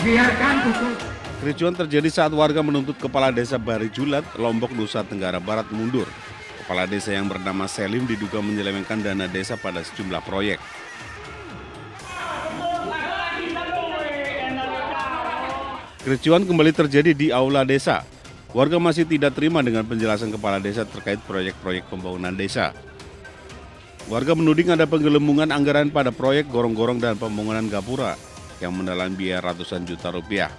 Biarkan pukul. Kericuan terjadi saat warga menuntut Kepala Desa Barijulat, Lombok, Nusa Tenggara Barat mundur. Kepala desa yang bernama Selim diduga menyelewengkan dana desa pada sejumlah proyek. Kericuan kembali terjadi di aula desa. Warga masih tidak terima dengan penjelasan Kepala Desa terkait proyek-proyek pembangunan desa. Warga menuding ada penggelembungan anggaran pada proyek gorong-gorong dan pembangunan gapura yang menelan biaya ratusan juta rupiah.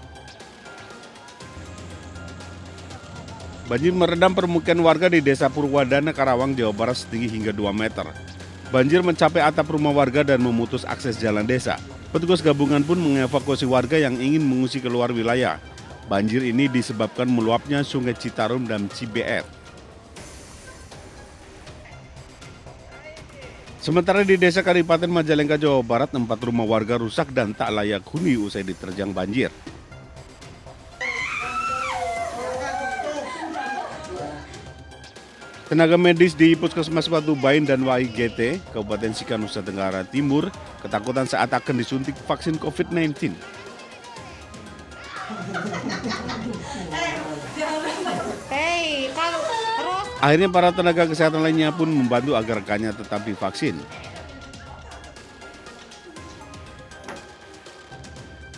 Banjir merendam permukiman warga di Desa Purwadana, Karawang, Jawa Barat setinggi hingga 2 meter. Banjir mencapai atap rumah warga dan memutus akses jalan desa. Petugas gabungan pun mengevakuasi warga yang ingin mengungsi keluar wilayah. Banjir ini disebabkan meluapnya Sungai Citarum dan Cibeet. Sementara di Desa Kadipaten Majalengka, Jawa Barat, 4 rumah warga rusak dan tak layak huni usai diterjang banjir. Tenaga medis di Puskesmas Watubain dan WIGT, Kabupaten Sika, Nusa Tenggara Timur, ketakutan saat akan disuntik vaksin COVID-19. Akhirnya para tenaga kesehatan lainnya pun membantu agar rekannya tetap divaksin.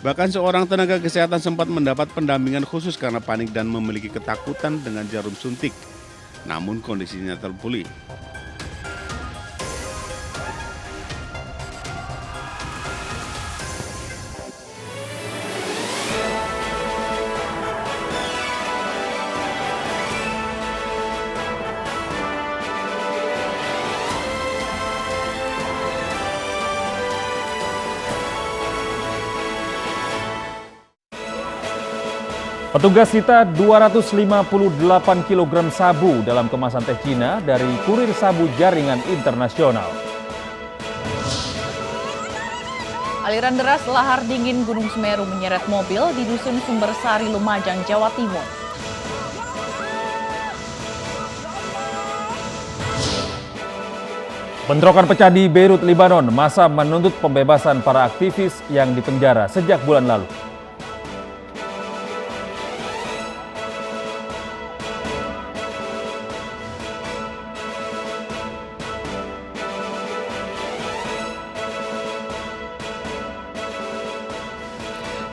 Bahkan seorang tenaga kesehatan sempat mendapat pendampingan khusus karena panik dan memiliki ketakutan dengan jarum suntik. Namun kondisinya terpulih. Petugas sita 258 kg sabu dalam kemasan teh Cina dari kurir sabu jaringan internasional. Aliran deras lahar dingin Gunung Semeru menyeret mobil di Dusun Sumbersari, Lumajang, Jawa Timur. Bentrokan pecah di Beirut, Lebanon. Massa menuntut pembebasan para aktivis yang dipenjara sejak bulan lalu.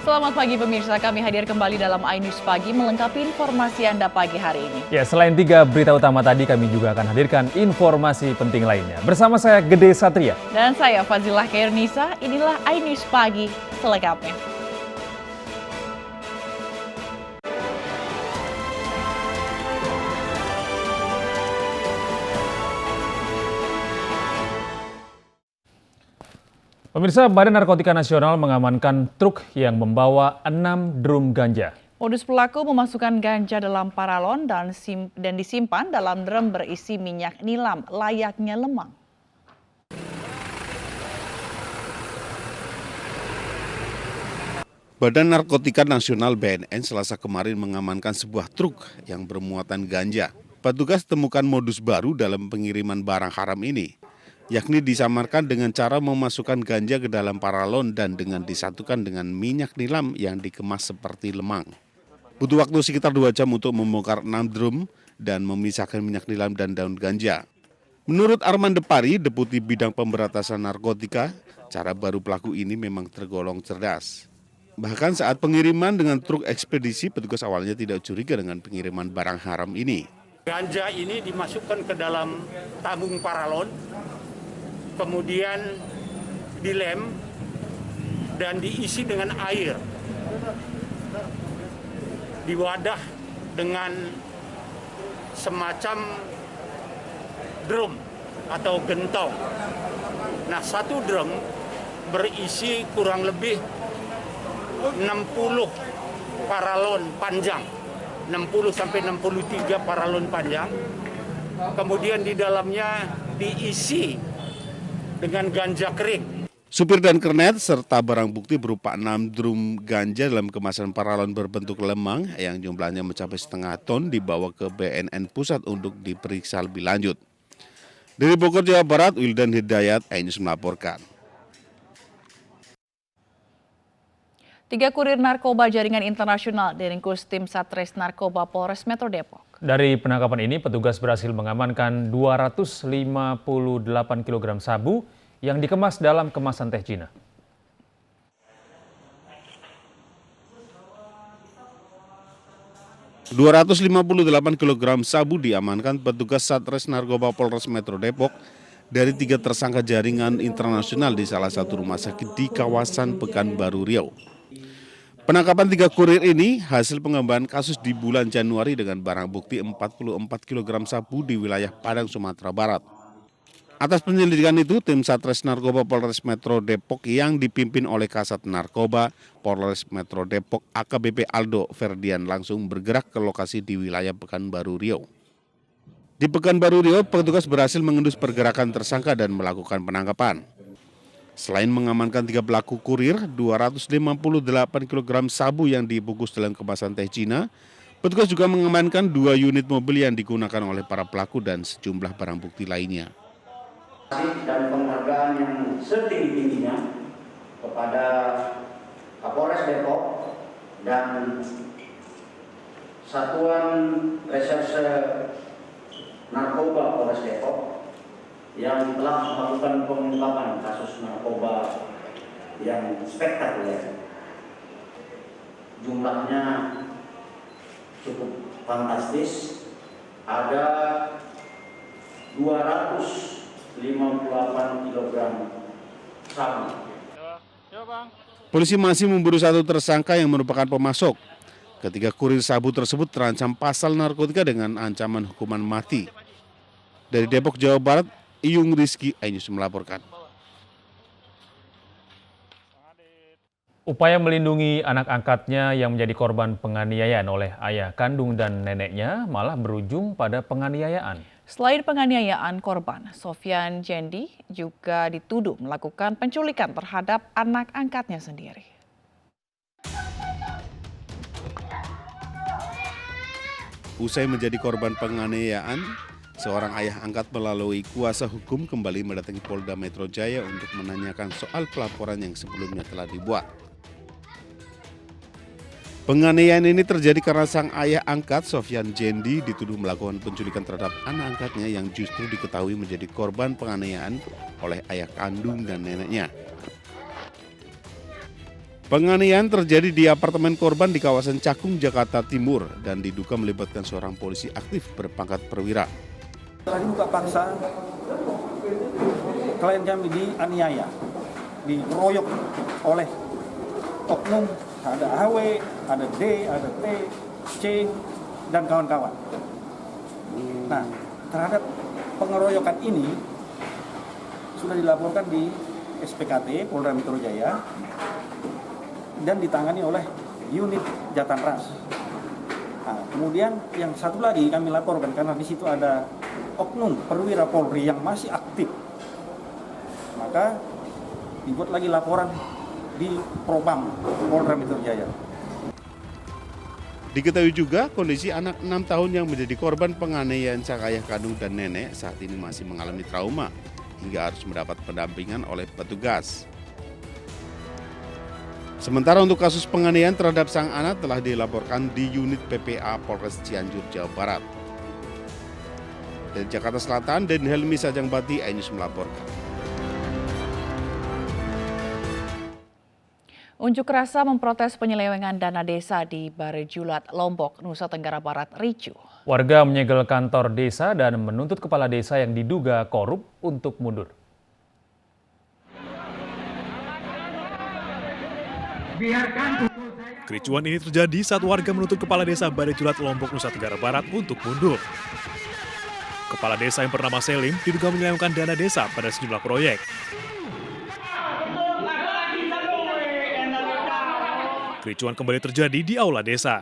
Selamat pagi pemirsa, kami hadir kembali dalam iNews Pagi melengkapi informasi Anda pagi hari ini. Ya, selain 3 berita utama tadi, kami juga akan hadirkan informasi penting lainnya. Bersama saya Gede Satria. Dan saya Fazilah Kairnisa, inilah iNews Pagi selengkapnya. Pemirsa, Badan Narkotika Nasional mengamankan truk yang membawa 6 drum ganja. Modus pelaku memasukkan ganja dalam paralon dan disimpan dalam drum berisi minyak nilam layaknya lemang. Badan Narkotika Nasional BNN Selasa kemarin mengamankan sebuah truk yang bermuatan ganja. Petugas temukan modus baru dalam pengiriman barang haram ini, yakni disamarkan dengan cara memasukkan ganja ke dalam paralon dan dengan disatukan dengan minyak nilam yang dikemas seperti lemang. Butuh waktu sekitar 2 jam untuk membongkar 6 drum dan memisahkan minyak nilam dan daun ganja. Menurut Arman Depari, Deputi Bidang Pemberantasan Narkotika, cara baru pelaku ini memang tergolong cerdas. Bahkan saat pengiriman dengan truk ekspedisi, petugas awalnya tidak curiga dengan pengiriman barang haram ini. Ganja ini dimasukkan ke dalam tabung paralon, kemudian dilem dan diisi dengan air di wadah dengan semacam drum atau gentong. Nah, satu drum berisi kurang lebih 60 paralon panjang, 60 sampai 63 paralon panjang. Kemudian di dalamnya diisi dengan ganja kering. Supir dan kernet serta barang bukti berupa 6 drum ganja dalam kemasan paralon berbentuk lemang yang jumlahnya mencapai setengah ton dibawa ke BNN Pusat untuk diperiksa lebih lanjut. Dari Bogor, Jawa Barat, Wildan Hidayat, iNews melaporkan. 3 kurir narkoba jaringan internasional diringkus tim Satres Narkoba Polres Metro Depok. Dari penangkapan ini, petugas berhasil mengamankan 258 kg sabu yang dikemas dalam kemasan teh Cina. ...258 kg sabu diamankan petugas Satres Narkoba Polres Metro Depok dari 3 tersangka jaringan internasional di salah satu rumah sakit di kawasan Pekanbaru Riau. Penangkapan 3 kurir ini hasil pengembangan kasus di bulan Januari dengan barang bukti 44 kg sabu di wilayah Padang, Sumatera Barat. Atas penyelidikan itu, tim Satres Narkoba Polres Metro Depok yang dipimpin oleh Kasat Narkoba Polres Metro Depok AKBP Aldo Ferdian langsung bergerak ke lokasi di wilayah Pekanbaru Riau. Di Pekanbaru Riau, petugas berhasil mengendus pergerakan tersangka dan melakukan penangkapan. Selain mengamankan 3 pelaku kurir, 258 kg sabu yang dibungkus dalam kemasan teh Cina, petugas juga mengamankan 2 unit mobil yang digunakan oleh para pelaku dan sejumlah barang bukti lainnya. Dan penghargaan yang setinggi-tingginya kepada Kapolres Depok dan Satuan Reserse Narkoba Polres Depok yang telah melakukan pengungkapan kasus narkoba yang spektakuler. Jumlahnya cukup fantastis, ada 258 kg sabu. Polisi masih memburu 1 tersangka yang merupakan pemasok. Ketiga kurir sabu tersebut terancam pasal narkotika dengan ancaman hukuman mati. Dari Depok, Jawa Barat, Iyung Rizky, iNews melaporkan. Upaya melindungi anak angkatnya yang menjadi korban penganiayaan oleh ayah kandung dan neneknya malah berujung pada penganiayaan. Selain penganiayaan korban, Sofyan Jendi juga dituduh melakukan penculikan terhadap anak angkatnya sendiri. Usai menjadi korban penganiayaan, seorang ayah angkat melalui kuasa hukum kembali mendatangi Polda Metro Jaya untuk menanyakan soal pelaporan yang sebelumnya telah dibuat. Penganiayaan ini terjadi karena sang ayah angkat, Sofyan Jendi, dituduh melakukan penculikan terhadap anak angkatnya yang justru diketahui menjadi korban penganiayaan oleh ayah kandung dan neneknya. Penganiayaan terjadi di apartemen korban di kawasan Cakung, Jakarta Timur dan diduga melibatkan seorang polisi aktif berpangkat perwira. Tadi buka paksa, klien kami dianiaya, dikeroyok oleh oknum, ada HW, ada D, ada T, C, dan kawan-kawan. Nah, terhadap pengeroyokan ini sudah dilaporkan di SPKT Polda Metro Jaya dan ditangani oleh unit Jatanras. Nah, kemudian yang satu lagi kami laporkan karena di situ ada oknum perwira Polri yang masih aktif, maka dibuat lagi laporan di Propam Polda Metro Jaya. Diketahui juga kondisi anak 6 tahun yang menjadi korban penganiayaan sang ayah kandung dan nenek saat ini masih mengalami trauma hingga harus mendapat pendampingan oleh petugas. Sementara untuk kasus penganiayaan terhadap sang anak telah dilaporkan di unit PPA Polres Cianjur, Jawa Barat. Dari Jakarta Selatan, Den Helmi Sajangbati, iNews melaporkan. Unjuk rasa memprotes penyelewengan dana desa di Barejulat, Lombok, Nusa Tenggara Barat ricuh. Warga menyegel kantor desa dan menuntut kepala desa yang diduga korup untuk mundur. Kericuan ini terjadi saat warga menuntut kepala desa Barejulat, Lombok, Nusa Tenggara Barat untuk mundur. Kepala desa yang bernama Selim diduga menyelewengkan dana desa pada sejumlah proyek. Kericuan kembali terjadi di aula desa.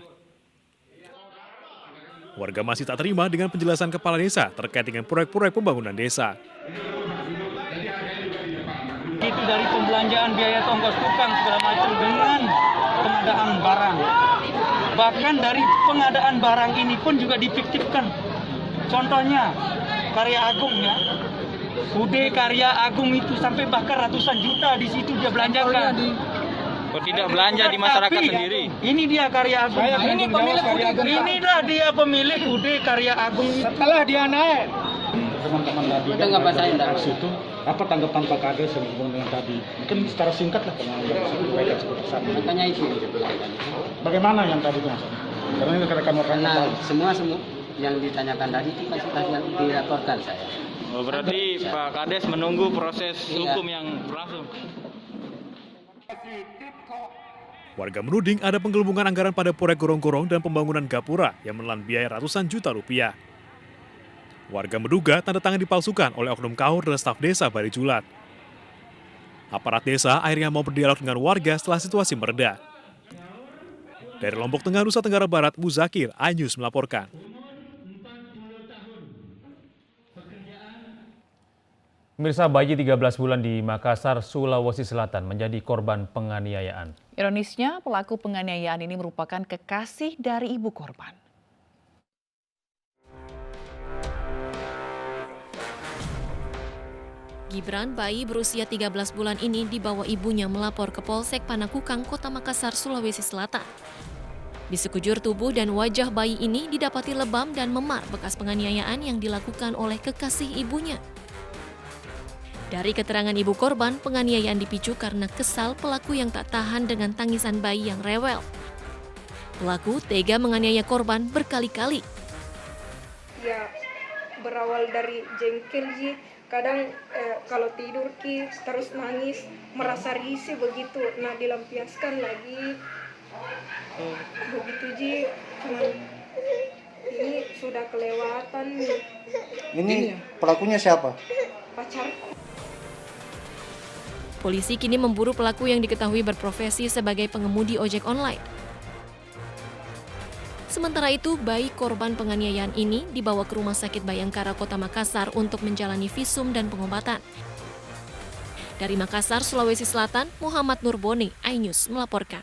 Warga masih tak terima dengan penjelasan kepala desa terkait dengan proyek-proyek pembangunan desa. Itu dari pembelanjaan biaya ongkos tukang segala macam dengan pengadaan barang. Bahkan dari pengadaan barang ini pun juga difiktifkan. Contohnya Karya Agung ya. UD Karya Agung itu sampai bahkan ratusan juta di situ dia belanjakan. tidak belanja di masyarakat sendiri. Ini dia Karya Agung. Ini pemilik UD. Inilah dia pemilik UD Karya Agung. Setelah dia naik, Teman-teman tadi kan dari situ, apa tanggapan Pak Kades dengan tadi? Mungkin secara singkat lah karena sampaikan seperti saat ini. Makanya itu Bagaimana yang tadi Mas? Karena ini rekan-rekan semua yang ditanyakan tadi itu pasti dilaporkan saya. Oh, berarti Pak Kades menunggu proses hukum yang berlangsung. Warga menuding ada penggelembungan anggaran pada proyek gorong-gorong dan pembangunan gapura yang menelan biaya ratusan juta rupiah. Warga menduga tanda tangan dipalsukan oleh oknum KAUR dan staf desa Barijulat. Aparat desa akhirnya mau berdialog dengan warga setelah situasi mereda. Dari Lombok Tengah, Nusa Tenggara Barat, Muzakir, iNews melaporkan. Pemirsa, bayi 13 bulan di Makassar, Sulawesi Selatan menjadi korban penganiayaan. Ironisnya, pelaku penganiayaan ini merupakan kekasih dari ibu korban. Gibran, bayi berusia 13 bulan ini dibawa ibunya melapor ke Polsek Panakukang, Kota Makassar, Sulawesi Selatan. Di sekujur tubuh dan wajah bayi ini didapati lebam dan memar bekas penganiayaan yang dilakukan oleh kekasih ibunya. Dari keterangan ibu korban, penganiayaan dipicu karena kesal pelaku yang tak tahan dengan tangisan bayi yang rewel. Pelaku tega menganiaya korban berkali-kali. Ya, berawal dari jengkel Ji. Kadang kalau tidur Ki terus nangis, merasa risih begitu. Nah, dilampiaskan lagi. Begitu Ji, ini sudah kelewatan nih. Ini pelakunya siapa? Pacarku. Polisi kini memburu pelaku yang diketahui berprofesi sebagai pengemudi ojek online. Sementara itu, bayi korban penganiayaan ini dibawa ke Rumah Sakit Bayangkara Kota Makassar untuk menjalani visum dan pengobatan. Dari Makassar, Sulawesi Selatan, Muhammad Nurboni, iNews melaporkan.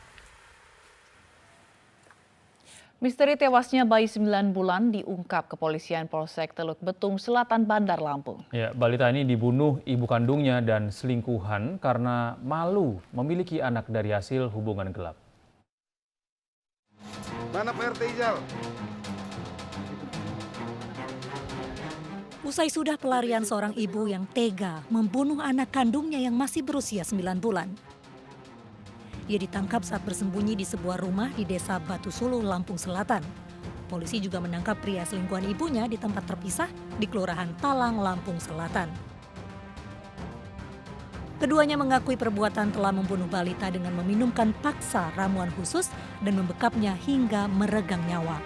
Misteri tewasnya bayi 9 bulan diungkap kepolisian Polsek Teluk Betung Selatan, Bandar Lampung. Ya, balita ini dibunuh ibu kandungnya dan selingkuhan karena malu memiliki anak dari hasil hubungan gelap. Mana Pak RT Ijal? Usai sudah pelarian seorang ibu yang tega membunuh anak kandungnya yang masih berusia 9 bulan. Ia ditangkap saat bersembunyi di sebuah rumah di Desa Batu Sulu, Lampung Selatan. Polisi juga menangkap pria selingkuhan ibunya di tempat terpisah di Kelurahan Talang, Lampung Selatan. Keduanya mengakui perbuatan telah membunuh balita dengan meminumkan paksa ramuan khusus dan membekapnya hingga meregang nyawa.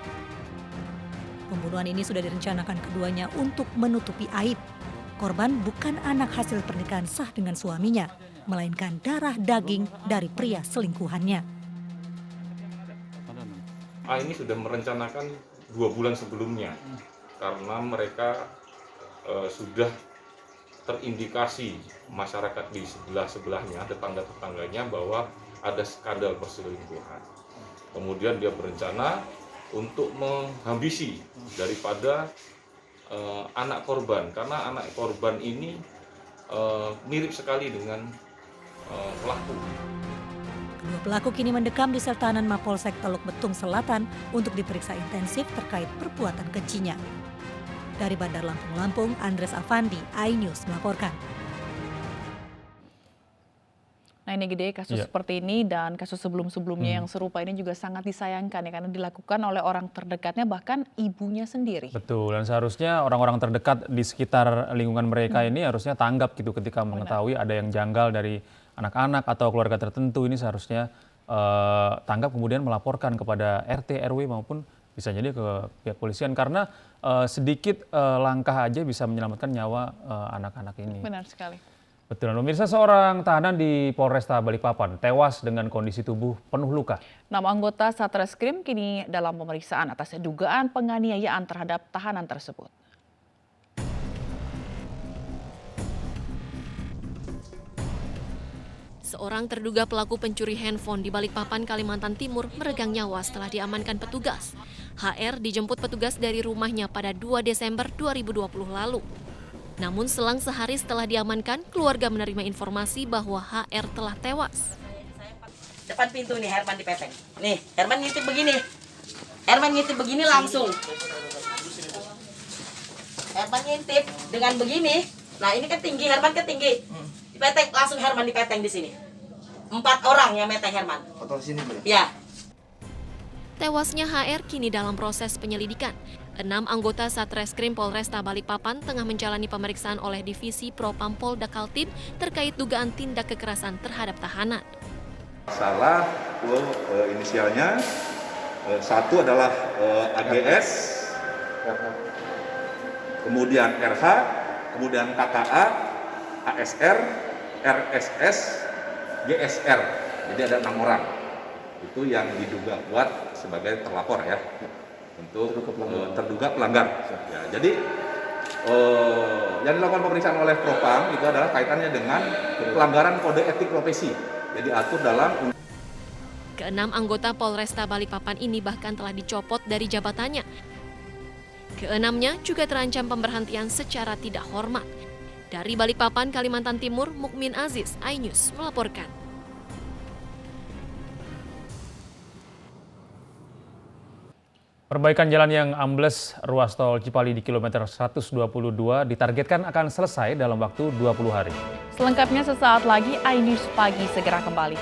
Pembunuhan ini sudah direncanakan keduanya untuk menutupi aib. Korban bukan anak hasil pernikahan sah dengan suaminya, melainkan darah daging dari pria selingkuhannya. Ini sudah merencanakan 2 bulan sebelumnya karena mereka sudah terindikasi masyarakat di sebelahnya, tetangga-tetangganya bahwa ada skandal perselingkuhan. Kemudian dia berencana untuk menghabisi daripada anak korban, karena anak korban ini mirip sekali dengan pelaku. Kedua pelaku kini mendekam di sel tahanan Mapolsek Teluk Betung Selatan untuk diperiksa intensif terkait perbuatan kejinya. Dari Bandar Lampung, Andres Afandi, iNews melaporkan. Nah, ini gede kasus seperti ini dan kasus sebelum-sebelumnya yang serupa ini juga sangat disayangkan ya, karena dilakukan oleh orang terdekatnya, bahkan ibunya sendiri. Betul, dan seharusnya orang-orang terdekat di sekitar lingkungan mereka ini harusnya tanggap gitu ketika mengetahui ada yang janggal dari anak-anak atau keluarga tertentu. Ini seharusnya tanggap kemudian melaporkan kepada RT, RW maupun bisa jadi ke pihak polisian, karena sedikit langkah aja bisa menyelamatkan nyawa anak-anak ini. Benar sekali. Betul, pemirsa, seorang tahanan di Polresta Balikpapan tewas dengan kondisi tubuh penuh luka. 6 anggota Satreskrim kini dalam pemeriksaan atas dugaan penganiayaan terhadap tahanan tersebut. Seorang terduga pelaku pencuri handphone di Balikpapan, Kalimantan Timur meregang nyawa setelah diamankan petugas. HR dijemput petugas dari rumahnya pada 2 Desember 2020 lalu. Namun selang sehari setelah diamankan, keluarga menerima informasi bahwa HR telah tewas. Depan pintu nih Herman dipeteng. Nih, Herman ngintip begini. Herman ngintip begini langsung. Herman ngintip dengan begini. Nah, ini kan tinggi, Herman kan tinggi. Dipeteng, langsung Herman dipeteng di sini. 4 orang yang meteng Herman. Foto sini, Bu? Ya. Tewasnya HR kini dalam proses penyelidikan. 6 anggota Satreskrim Polresta Balikpapan tengah menjalani pemeriksaan oleh Divisi Propam Polda Kaltim terkait dugaan tindak kekerasan terhadap tahanan. Salah inisialnya, satu adalah AGS, kemudian RH, kemudian KKA, ASR, RSS, GSR. Jadi ada 6 orang. Itu yang diduga kuat sebagai terlapor ya, untuk terduga pelanggar. Ya, jadi yang dilakukan pemeriksaan oleh Propam itu adalah kaitannya dengan pelanggaran kode etik profesi. Jadi atur dalam Ke-6 anggota Polresta Balikpapan ini bahkan telah dicopot dari jabatannya. Ke-6-nya juga terancam pemberhentian secara tidak hormat. Dari Balikpapan, Kalimantan Timur, Mukmin Aziz, iNews melaporkan. Perbaikan jalan yang ambles ruas tol Cipali di kilometer 122 ditargetkan akan selesai dalam waktu 20 hari. Selengkapnya sesaat lagi, iNews Pagi segera kembali.